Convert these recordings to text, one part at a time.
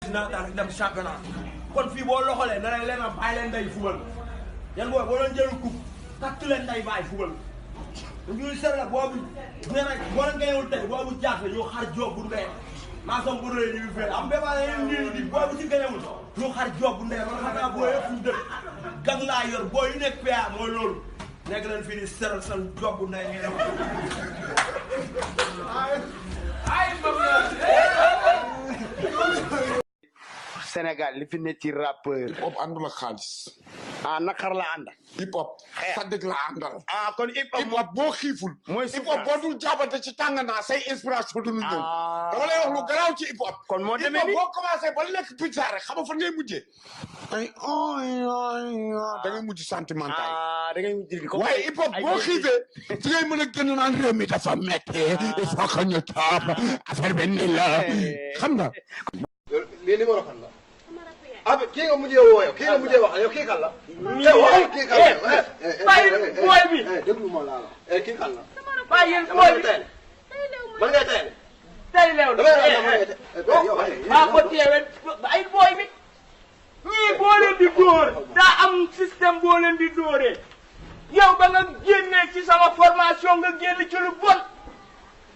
si nawetaan rek dem championnat kon fii boo loxalee na leen a bàyyi leen day fubal yan booy boo leen jël coupe takk leen day bàyyi fubal ñu seet la boobu nee na boo leen gañewul tey boobu jaat la ñu xar Diop bu ndee maa som bu rëy ñu fee am béba leen di boobu ci gañewul ñu xar Diop bu ndee man xam naa booy yëpp ñu dëkk gang laa yor booy yu nekk PA mooy loolu nekk leen fii di seral seen Diop bu ndee ngeen Sénégal li fi ne ci rappeur. hip hop àndul ak xaalis. ah naqar la ànd. hip hop. sadik la àndal. ah kon hip hop boo xiiful. mooy hip hop boo dul jàppante ci tàng naa say inspiration du ñu ñëw. dama lay wax lu garaaw ci hip hop. kon moo demee hip hop boo commencé ba lekk pizza rek xam nga fan ngay mujjee. ay da ngay mujj sentimental. da ngay mujj ko waaye hip hop boo xiifee ci ngay mën a gën naan réew mi dafa métti. il faut que ñu topp affaire bi ni la xam nga. lii numéro kan la. ah kii nga mujjee woo yow kii nga mujjee wax yow kii kan la. waxal kii kan la. bàyyi booy bi. déglu ma laa la kii kan la. bàyyi booy bi. man ngay tayale. tey leew na maa ko teewee ay booy bi. ñii boo leen di dóor daa am système boo leen di dóoree. yow ba nga génnee ci sama formation nga génn ci lu bon.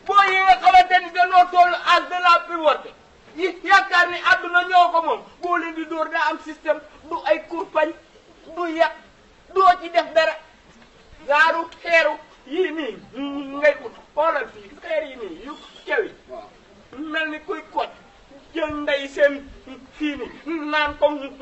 booy yi nga xamante ni dañoo toll âge de la puberté. yaakaar ni àdduna ñoo ko moom boo leen di dóor daa am système du ay kurpañ du yàq doo ci def dara gaaru xeeru yii nii ngay ut xoolal fii xeer yi nii yu kew yi mel ni kuy kot jël ndey seen fii ni naan ko ngoj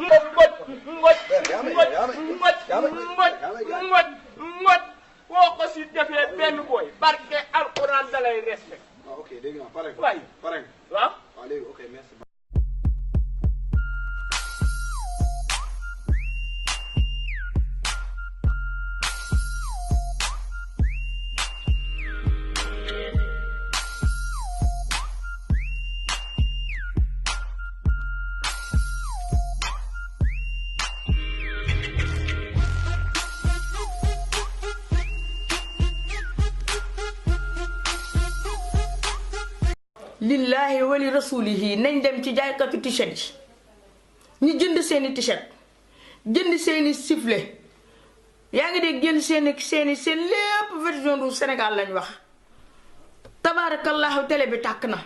woo ko si defee benn booy barke alxuraan dalay respect ok dégg naa pare nga. waay pare nga. waaw. waaw léegi ok merci. lillahi wali rasulihi nañ dem ci jaaykatu t-shirt yi ñu jënd seeni t-shirt jënd seeni sifflet yaa ngi dégg jënd seen lépp version du Sénégal lañ wax tabaarakallahu télé bi tàkk na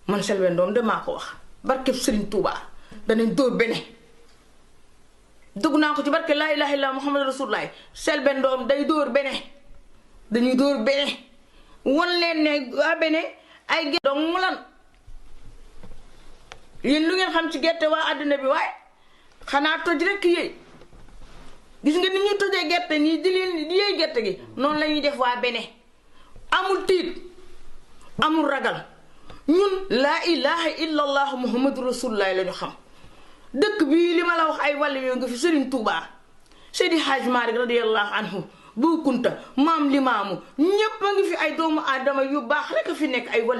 man Selbé Ndom de maa ko wax barkeb Serigne Touba danañ dóor bene dugg naa ko ci barke laa ilaha illa muhammad rasulullah Selbé Ndom day dóor bene dañuy dóor bene won leen ne waa bene ay gerte dong mu lan yéen lu ngeen xam ci gerte waa àddina bi waaye xanaa toj rek yéey gis nga ni ñuy tojee gerte nii di yéey gerte gi noonu la ñuy def waa bene amul tiit amul ragal ñun laa ilaha illallah muhammadu rasulullah la ñu xam dëkk bii li ma la wax ay wàll yoo nga fi Serigne Touba Seydi Hadj Malick radiyallahu anhu Bu Kunta maam Limaamu ñépp a ngi fi ay doomu aadama yu baax rek a fi nekk ay wàll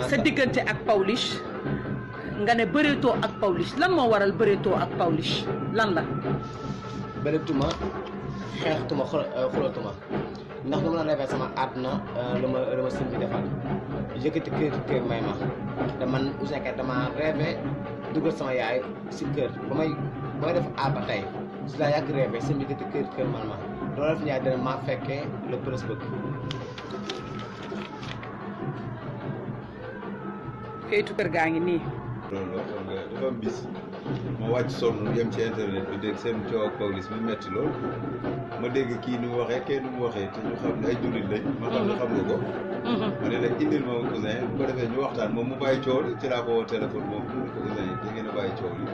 sa diggante ak Pawlish nga ne bëreetoo ak Pawlish lan moo waral bëreetoo ak Pawlish lan la. bëreetuma xeextuma xolatuma ndax dama la rêvé sama àdduna lu ma sëñ bi defal yëkkati kër may ma te man Ouzin Keita dama rêvé dugal sama yaay si kër ba may def ba tey si laa yàgg rêvé sëñ bi yëkkati kër man ma loolu def ñaar dina maa fekkee le presse bëgg. kayitu kër gaa ngi nii. loolu dafa am bis ma wàcc sonn yem ci internet bi dégg seen coow ak Pawlish mi metti lool ma dégg kii ni mu waxee kee ni mu waxee te ñu xam ne ay jullit lañ ma xam ne xam nga ko ma ne la indil ma cousin bu ko defee ñu waxtaan moom mu bàyyi coow li ci laa ko woo téléphone moom mu ne ko cousin yi da ngeen a bàyyi coow li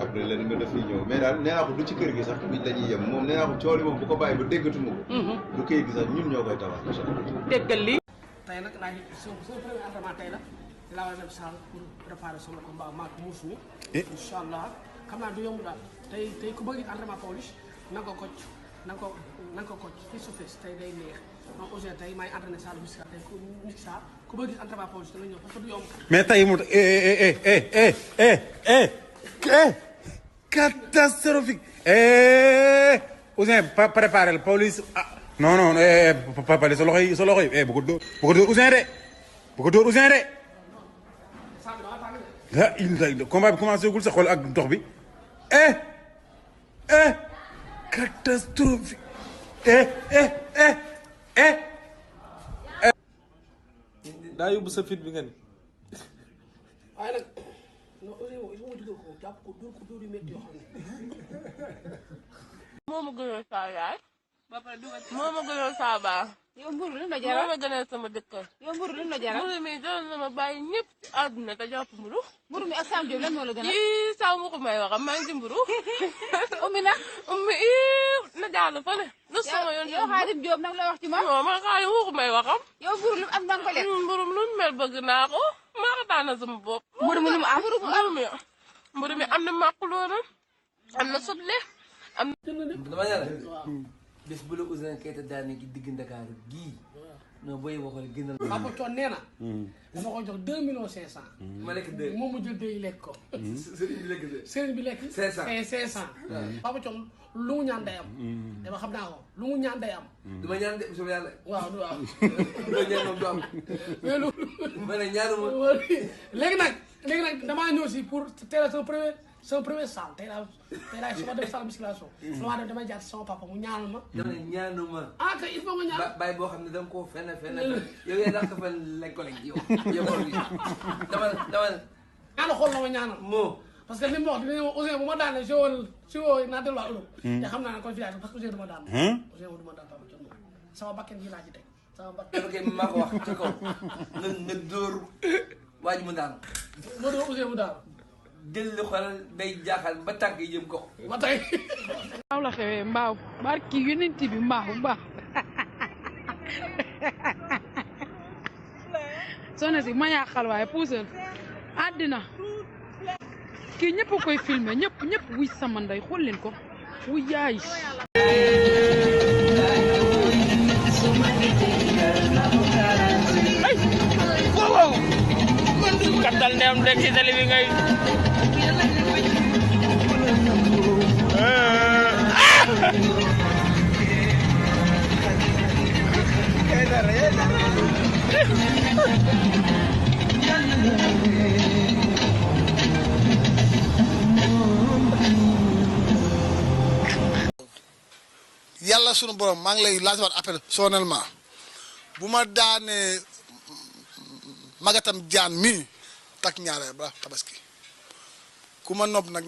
après la nga def fii ñëw mais daal nee naa ko du ci kër gi sax biñ dañuy yem moom nee naa ko coow li moom bu ko bàyyi ba déggatuma ko du këyit gi sax ñun ñoo koy tabax incha allah déggal li tey nag laa sama premier entraînement tey la laa war a dem salle pour préparer sama combat maak muus mi incha allah xam naa du yomb daal tey ku bëgg entraînement Pawlish na nga ko kocc na nga ko kocc face to face tey day neex donc aujourd'hui tey maay entraîné salle musicale tey ku bëgg entraînement Pawlish dana ñëw parce que du yomb mais tey mu catastrophique Ouzin préparé Pawlish non non Papa sa loxo yi bu ko dóor Ouzin de bu ko dóor Ouzin de la il combat bi commencé gul sa xool ak dox bi catastrophique daa yóbbu sa fit bi nga ni waaye nag non aussi il faut ma dugal ko jàpp ko dóor yu métti yoo xam ne moo ma gënal saa yaay moo ma gënal saa baa yow mburu lu la jaral moo ma gënal sama dëkkër yow mburu lu la jaral mburu mi jaral na ma bàyyi ñëpp ci àdduna te jàpp mburu mi ak Sam Diop lan moo la gënal yii Sam mu ko may waxam maa ngi ci mburu ummi na ummi na jàll fële lu sama yoon yow Xaadim Diop nag la wax ci moom non man Xaadim mu ko may waxam yow mburu lu am danga ko lekk mburu lu mel bëgg naa ko maa ko tànn sama bopp mburu mi lu mu am mburu mi am na màquloona am na soble am dama yàlla bés bu la Ouzin Keita daane gi digg Ndakaaru gii non booy waxal gënal Papa Thione nee na dama ko jox 2,5 millions ma lekk 2 moom mu jël 2 yi lekk ko sëriñ bi lekk 500 Papa Thione lu mu ñaan day am dama xam naa ko lu mu ñaan day am duma ñaan de sama yàlla waaw du am loo ñaan moom du am mais lu ma ne ñaanuma léegi nag damaa ñëw si pour teel a sama premier salle tey laa su ma def salle musculation sama dem damay jaar sama papa mu ñaanal ma dama ne ñaanuma ah kay il faut nga ñaan bàyyi boo xam ne danga koo fenn yow yaa dàq fen lekkoleñ yow dama ñaana xool la ma ñaanal moo parce que li mu wax dina ma Ouzin bu ma daanee si woo naa delluwaat Europe te xam naa ne confiance parce que Ouzin du ma daan Ouzin du ma daan Papa Thione moom sama bakken yi laa ci teg sama bakken maa ko wax ci kaw nga dóor waa ji mu daan moo dóor Ouzin mu daan jël li xoolal day jaaxal ba tànk yi jëm ko ba tey mbaaw la xewee mbaaw barki yonent bi mbaaw soxna si ma yàqal waaye puusal àddina kii ñëpp koy filmer ñëpp wuy sama ndey xool leen ko wuy yaay wow katal ndem dek ci télé bi ngay yàlla sunu borom maa ngi lay laajte waat appel solennellement bu ma daanee magatam jaan mi tak ñaareel ba tabaski ku ma nopp nag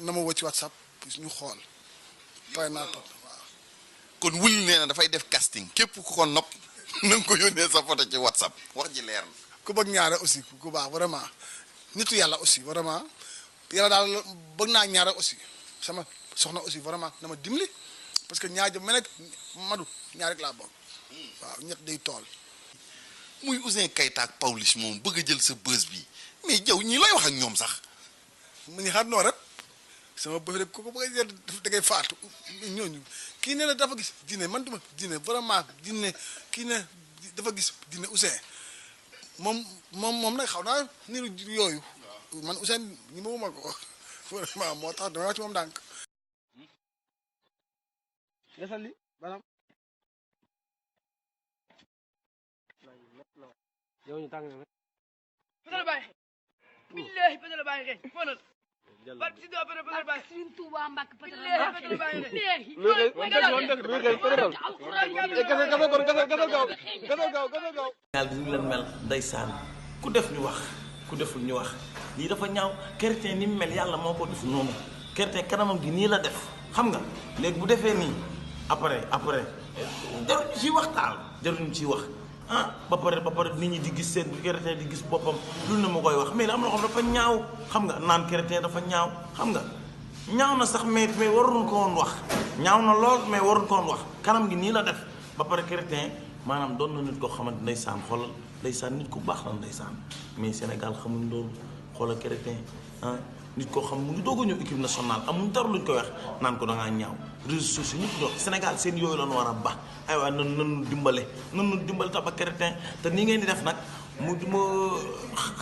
na ma woo ci WhatsApp ñu xool pare naa toog waaw. kon wuli nee na dafay def casting képp ku ko nopp na nga ko yónnee sa photo ci WhatsApp wax ji leer na. ku bëgg ñaare aussi ku baax vraiment nitu yàlla aussi vraiment yàlla daal bëgg naa ñaare aussi sama soxna aussi vraiment na ma dimbali parce que ñaar jëm mel madu ñaar rek laa bëgg waaw ñett day tool. muy Ouzin Keita ak Pawlish moom bëgg a jël sa bës bi mais jaw ñii lay wax ak ñoom sax. mu ñu xaar noo rek sama bës rek ku ko bëgg a jël da ngay faatu ñooñu kii ne la dafa gis jinne man duma jinne vraiment jinne kii ne dafa gis jinne Ouzin moom nag xaw naa niru yooyu man Ouzin ñi ma wuma ko vraiment moo tax dama wax ci moom ndànk. desal li banam yow ñu tàng na Fadel Baye billahi Fadel Baye xeeñ fonal ba ci do Fadel Baye Serigne Touba Mbacke Fadel Baye billahi ñaal bi ñu leen mel ndeysaan ku def ñu wax ku deful ñu wax lii dafa ñaaw chrétien ni mu mel yàlla moo ko def noonu chrétien kanamam gi nii la def xam nga léegi bu defee nii après jaruñu ciy wax taal jaruñu ciy wax ah ba pare nit ñi di gis seen chrétien di gis boppam lu ne ma koy wax mais am na xam dafa ñaaw xam nga naan chrétien dafa ñaaw xam nga ñaaw na sax mais waruñu ko woon wax ñaaw na lool mais waruñu ko woon wax kanam gi nii la def ba pare chrétien maanaam doon na nit koo xamante ndeysaan xoolal ndeysaan nit ku baax la ndeysaan mais Sénégal xamuñ loolu xoolal chrétien ah nit koo xam mu ngi doog a ñëw équipe nationale amuñ dara luñ koy wax naan ko da ngaa ñaaw réseaux sociaux ñëpp dox Sénégal seen yooyu la ñu war a baax aywa nan dimbale tax ba chrétien te nii ngeen di def nag mu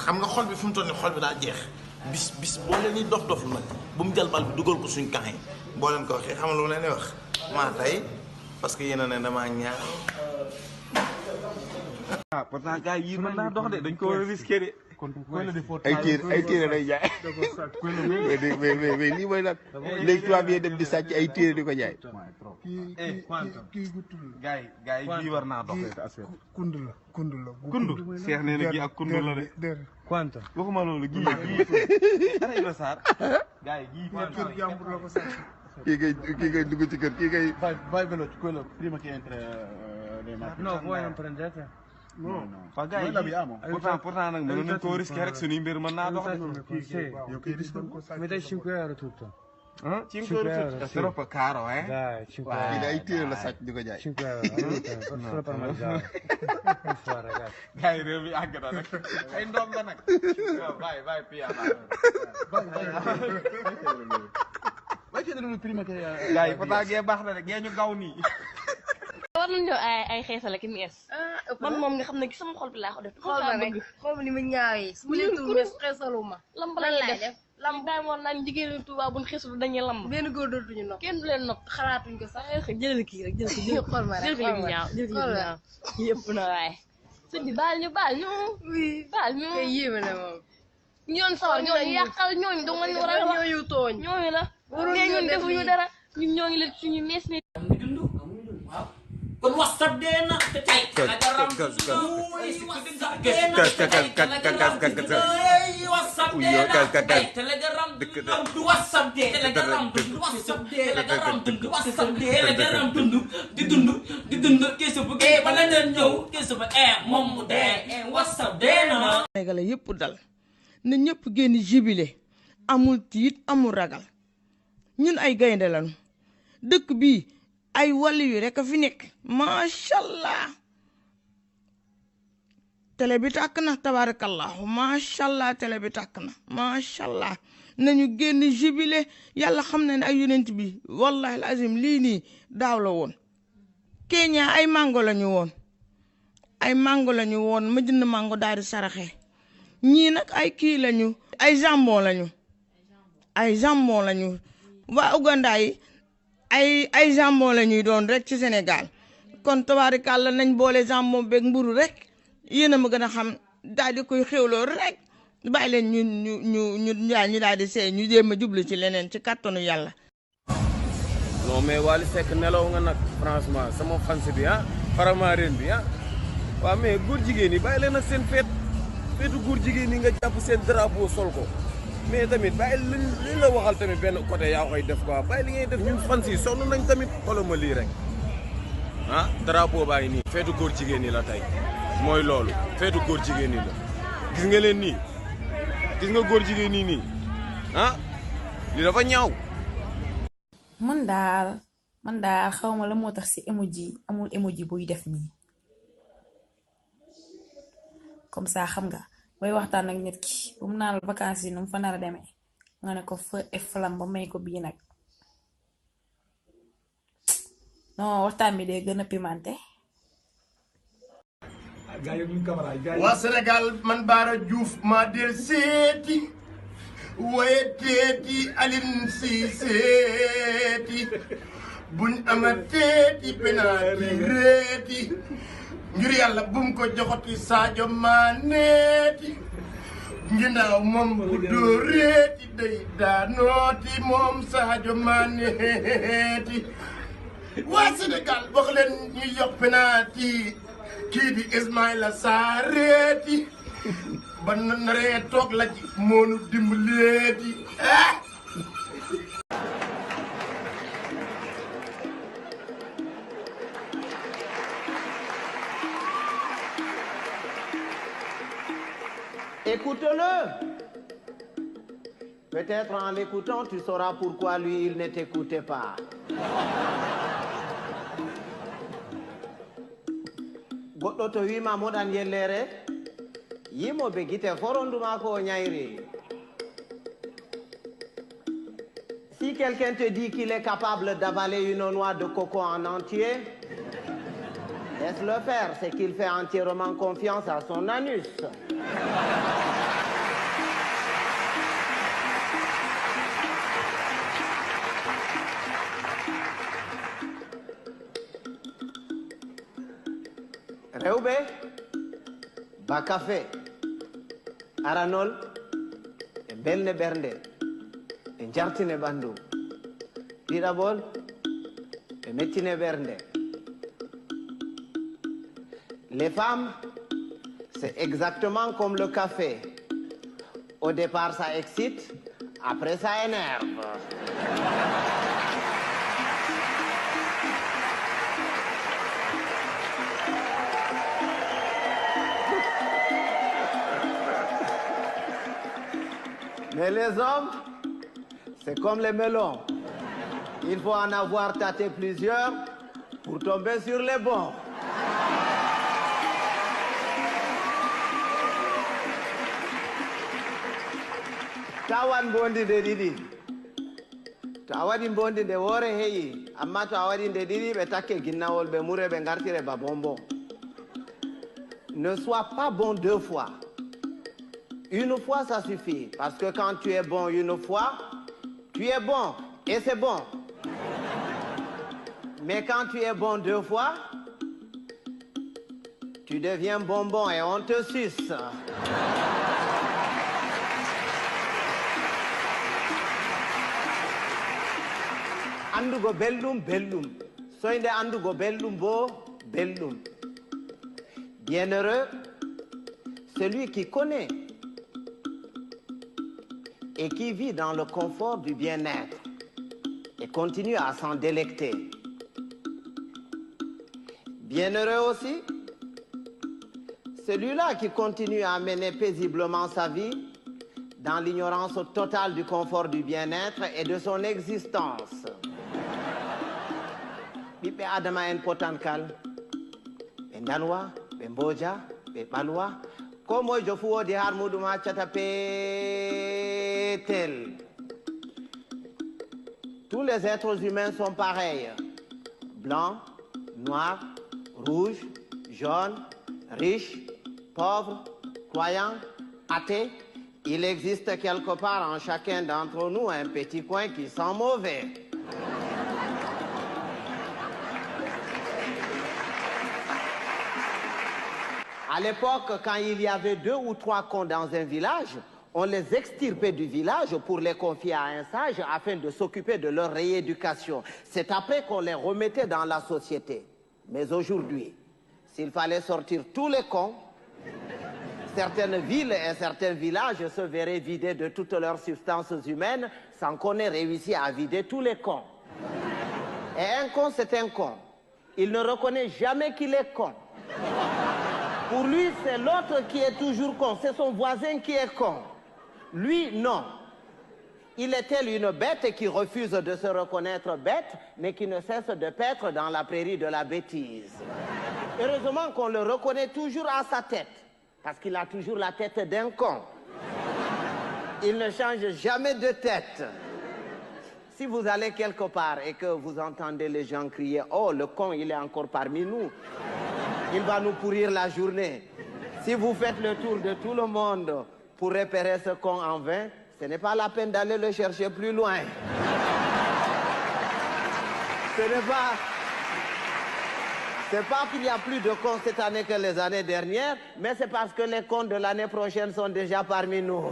xam nga xol bi fi mu toll nii xol bi daa jeex bis boo leen di dof nag bu mu jël bal bi dugal ko suñ kaay boo leen ko waxee xam nga lu leen di wax maa tey parce que yéen a ne damaa ñaaw. ah pourtant gars yi mën naa dox de dañ ko risqué de. ay téere lay jaay mais lii mooy lan léegi tubaab yi dem di sàcc ay téere di ko jaay. gars yi bii war naa dox. kund la. Cheikh nee na gi ak kund la de. Quanta waxuma loolu gii ana Ibra Sarr. gars yi gii kër jàmbur la ko sàcc. kii ngay dugg ci kër kii ngay. vai veloce quello prima che entra nei marchi. No, voi non prendete. non pas gars yi pourtant nag mënoon nañu koo risqué rek suñuy mbir mën naa dox de. Mi dai 5 euro tutto. 5 euro tutto è troppo caro Dai, 5 euro. kii day téere la sàcc di ko jaay. 5 euro. Solo per mangiare. Ragazzi. gars yi réew mi àgg na nag ay ndoom la nag. vai Pia Vai chiedere prima che. gars yi pourtant gee baax na rek gee ñu gaw nii. war nañu ñëw ay xeesal ak mees. man moom nga xam ne sama xol bi laa ko def. xool ma rek xool ma ni ma ñaawee. su ma leen tudd mees xeesaluma. lamb la ñuy def lamb daay moon naan jigéenu Tuubaa buñ xeesalu dañuy lamb. benn góor dootuñu nopp kenn du leen nopp xalaatuñ ko sax. jëlal kii rek jël ko xool ma rek jël ko li mu ñaaw jël ko li mu ñaaw yëpp na waaye. sëñ bi baal ñu oui baal ñu. kay yéeme na moom. ñoon sawar ñooñu yàqal ñooñu dong lañ war a wax ñooñu tooñ. ñooñu la. waroon ñun defuñu dara ñun ñoo ngi leen suñu mees ni. kon WhatsApp dee na te tey Telegram WhatsApp dee na te tey Telegram WhatsApp dee na tey Telegram du WhatsApp dee Telegram du WhatsApp dee Telegram dund WhatsApp dee Telegram dund di dund keesu bu gee ba la leen ñëw keesu ba moom mu dee WhatsApp dee na. Sénégalais yëpp dal na ñëpp génn jubilé amul tiit amul ragal ñun ay gaynde lañu dëkk bii ay wàll yu rek a fi nekk macha allah télé bi tàkk na tabarakallahu macha allah télé bi tàkk na macha allah nañu génn jubilé yàlla xam na ne ay yonent bi wallahi azim lii nii daaw la woon Kenya ay mango la ñu woon ma jënd mango daal di saraxe ñii nag ay kii lañu ay jambon lañu waa Uganda yi ay jambon la ñuy doon rek ci Sénégal kon tabaarikàlla nañ boole jambon beeg mburu rek yéen a ma gën a xam daal di koy xewloo rek bàyyi leen ñu daal di seey ñu jéem a jublu ci leneen ci kàttanu yàlla. non mais Wally Seck nelaw nga nag franchement sama fans bi Faramareen bi waaw mais góor jigéen yi bàyyi leen ak seen feetu góor jigéen yi nga jàpp seen drapeau sol ko. mais tamit bàyyi li la waxal tamit benn côté yaa koy def quoi bàyyi li ngay def ñun fans yi sonn nañ tamit xoolal ma lii rek drapeau baa ngi nii feetu góor jigéen ñi la tey mooy loolu feetu góor jigéen ñi la gis nga leen nii gis nga góor jigéen ñi nii li dafa ñaaw. man daal xawma la moo tax si emoji amul emoji buy def nii comme ça xam nga. booy waxtaan ak nit ki bu mu naan vacances yi nu mu fa nar a demee nga ne ko feu et flamme ba may ko bii nag non waxtaan bi day gën a pimenté. waa Sénégal man Bara Diouf maa del seeti waye teeti Aline seeti buñ ama teeti penalty reeti ngir yàlla bum ko joxoti Sadio Mané ginnaaw moom bu dóoreeti day daanooti moom Sadio Mané waa Sénégal wax leen ñu yokk penalty kii di Ismaïla Sarr ba naree toog la ci moonu dimbaleeti Écoute-le. Peut-être en l'écoutant, tu sauras pourquoi lui, il ne t'écoutait pas. Goɗɗo to wima moɗan yellere yimoɓe guite foronduma ko ñayri. Si quelqu'un te dit qu'il est capable d'avaler une noix de coco en entier, laisse-le faire, c'est qu'il fait entièrement confiance à son anus. Rewɓe ba café aranol e belne ɓernde e jartine ɓandu ɗiɗaɓol e mettine ɓernde. Les femmes, c'est exactement comme le café. Au départ, ça excite, après ça énerve. Mais les hommes, c'est comme les melons. Il faut en avoir tâté plusieurs pour tomber sur les bons. Tawan bondinde ɗiɗi to a waɗi bondinde woore heƴi amma to a waɗinde ɗiɗi ɓe takke ginnawol ɓe mure ɓe gartire ba bonbon. Ne sois pas bon deux fois. Une fois ça suffit parce que quand tu es bon une fois tu es bon et c'est bon. Mais quand tu es bon deux fois tu deviens bonbon et on te suce. Andugo belɗum belɗum soyde andugo belɗum bo belɗum. Bienheureux celui qui connaît et qui vit dans le confort du bien-être et continue à s'en délecter. Bienheureux aussi celui-là qui continue à mener paisiblement sa vie dans l'ignorance totale du confort du bien-être et de son existence. ɓiɓɓe adama en potankal ɓe danwa ɓe mboja ɓe ɓalwa ko moyejo fu woodi har muɗum accata peetel. Tous les êtres humains sont pareils, blancs, noirs, rouges, jaunes, riches, pauvres, croyants, athées. Il existe quelque part en chacun d'entre nous un petit coin qui sent mauvais. À l'époque, quand il y avait 2 ou 3 cons dans un village, on les extirpait du village pour les confier à un sage afin de s'occuper de leur rééducation. C'est après qu'on les remettait dans la société. Mais aujourd'hui, s'il fallait sortir tous les cons, certaines villes et certains villages se verraient vidés de toutes leurs substances humaines sans qu'on ait réussi à vider tous les cons. Et un con, c'est un con. Il ne reconnaît jamais qu'il est con. Pour lui, c'est l'autre qui est toujours con. C'est son voisin qui est con. Lui, non. Il est tel une bête qui refuse de se reconnaître bête, mais qui ne cesse de paître dans la prairie de la bêtise. Heureusement qu'on le reconnaît toujours à sa tête, parce qu'il a toujours la tête d'un con. Il ne change jamais de tête. Si vous allez quelque part et que vous entendez les gens crier « Oh, le con, il est encore parmi nous », il va nous pourrir la journée. Si vous faites le tour de tout le monde pour repérer ce con en vain, ce n'est pas la peine d'aller le chercher plus loin. C'est pas qu'il y a plus de cons cette année que les années dernières, mais c'est parce que les cons de l'année prochaine sont déjà parmi nous.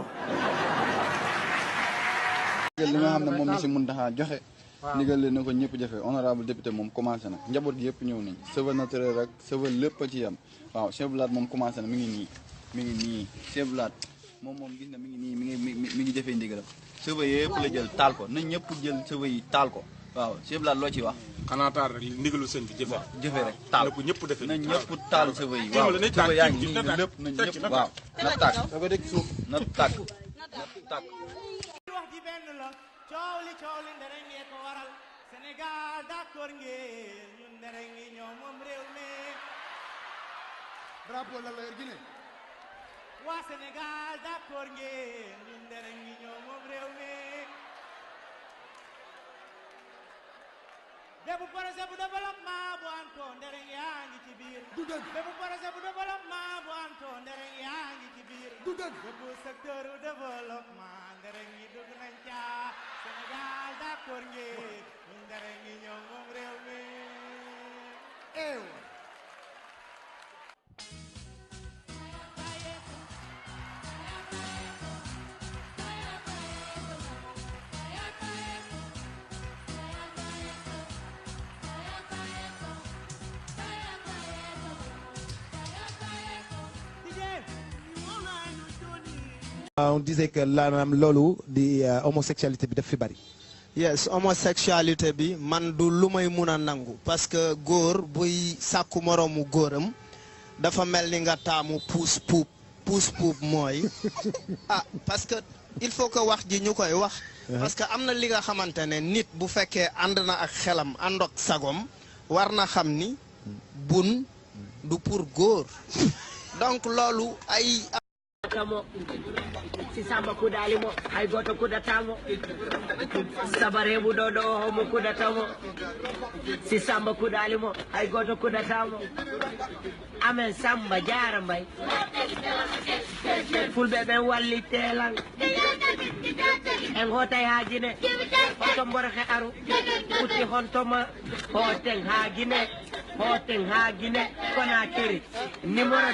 li nga xam ne moom la si Mountakha joxe ndigal li na ko ñëpp jafe honorable député moom commencé na njaboot gi yëpp ñëw nañ cheveux naturel rek cheveux lépp a ci yam waaw chef blaat moom commencé na mi ngi nii mi ngi nii Cheikh Blaat moom gis na mi ngi nii mi ngi jëfee ndigalam cheveux yëpp la jël taal ko na ñëpp jël cheveux yi taal ko waaw Cheikh Blaat loo ciy wax xanaa taal rek ndigalu sëñ bi jëfe rek taal ko ñëpp defee na ñëpp taal cheveux yi waaw cheveux yaa ngi nii lépp na ñëpp waaw na tàkk da ko dëkk suuf na tàkk wax ji benn la coow li ndereng yee ko waral Sénégal d'accord ngeen ñun ndereng yi ñoo moom réew mi drapeau la yor Guinée waa Sénégal d'accord ngeen ñun ndereng yi ñoo moom réew mi bépp projet bu développement bu anto ndereng yaa ngi ci biir bépp projet bu développement bu anto ndereng yaa ngi ci biir bépp secteur bu développement ndereng yi dugg nañ ca Sénégal d'accord ngeen ñun ndereng yi ñoo moom réew mi On disait que loolu di homosexualité bi daf fi bari. Yes, homosexualité bi man du lu may mun a nangu parce que góor buy sàkku moroomu góoram dafa mel ni nga taamu puus puub mooy parce que il faut que wax ji ñu koy wax parce que am na li nga xamante ne nit bu fekkee ànd na ak xelam ànd ak sagom war na xam ni bun du pour góor donc loolu ay kamo si samba kudalimo ay goto kudatamo sabarebu dodo homo kudatamo si samba kudalimo ay goto kudatamo amen samba jara mbay fulbe ben walli telang en hotay hajine hoto mborxe aru uti hontoma hoten hagine kona kiri numéro